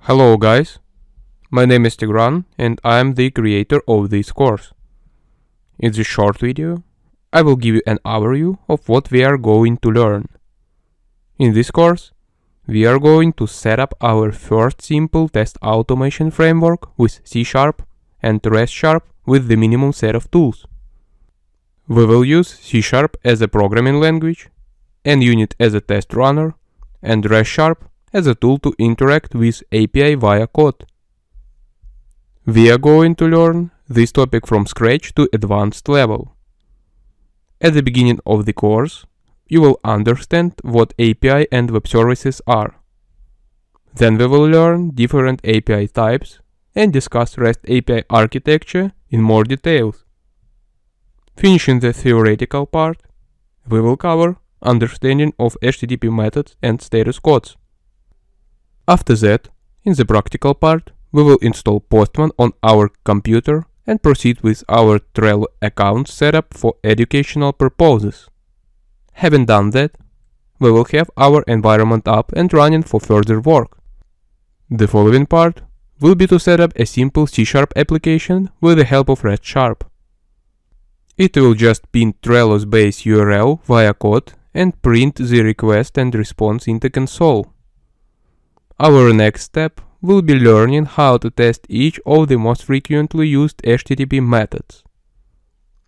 Hello guys, my name is Tigran and I am the creator of this course. In this short video, I will give you an overview of what we are going to learn. In this course, we are going to set up our first simple test automation framework with C# and RestSharp with the minimum set of tools. We will use C# as a programming language, NUnit as a test runner, and RestSharp as a tool to interact with API via code. We are going to learn this topic from scratch to advanced level. At the beginning of the course, you will understand what API and web services are. Then we will learn different API types and discuss REST API architecture in more details. Finishing the theoretical part, we will cover understanding of HTTP methods and status codes. After that, in the practical part, we will install Postman on our computer and proceed with our Trello account setup for educational purposes. Having done that, we will have our environment up and running for further work. The following part will be to set up a simple C# application with the help of RestSharp. It will just pin Trello's base URL via code and print the request and response in the console. Our next step will be learning how to test each of the most frequently used HTTP methods.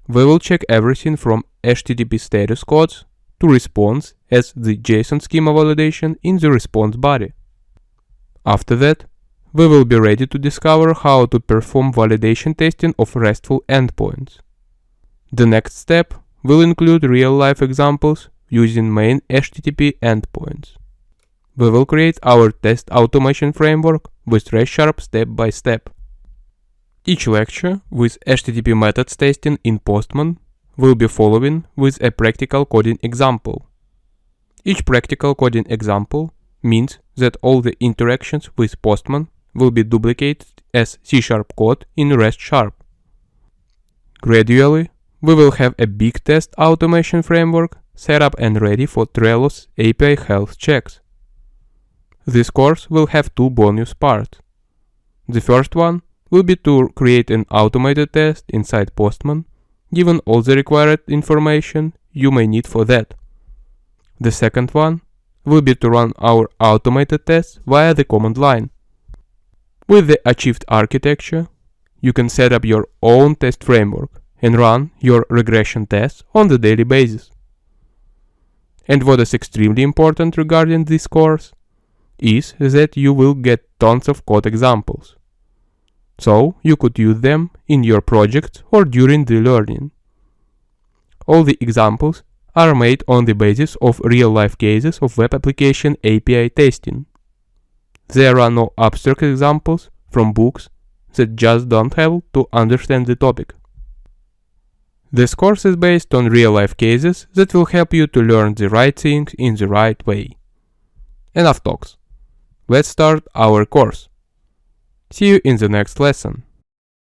We will check everything from HTTP status codes to response as the JSON schema validation in the response body. After that, we will be ready to discover how to perform validation testing of RESTful endpoints. The next step will include real-life examples using main HTTP endpoints. We will create our test automation framework with RestSharp step by step. Each lecture with HTTP methods testing in Postman will be following with a practical coding example. Each practical coding example means that all the interactions with Postman will be duplicated as C# code in RestSharp. Gradually, we will have a big test automation framework set up and ready for Trello's API health checks. This course will have two bonus parts. The first one will be to create an automated test inside Postman, given all the required information you may need for that. The second one will be to run our automated tests via the command line. With the achieved architecture, you can set up your own test framework and run your regression tests on the daily basis. And what is extremely important regarding this course is that you will get tons of code examples. So you could use them in your projects or during the learning. All the examples are made on the basis of real-life cases of web application API testing. There are no abstract examples from books that just don't have to understand the topic. This course is based on real-life cases that will help you to learn the right things in the right way. Enough talks. Let's start our course. See you in the next lesson.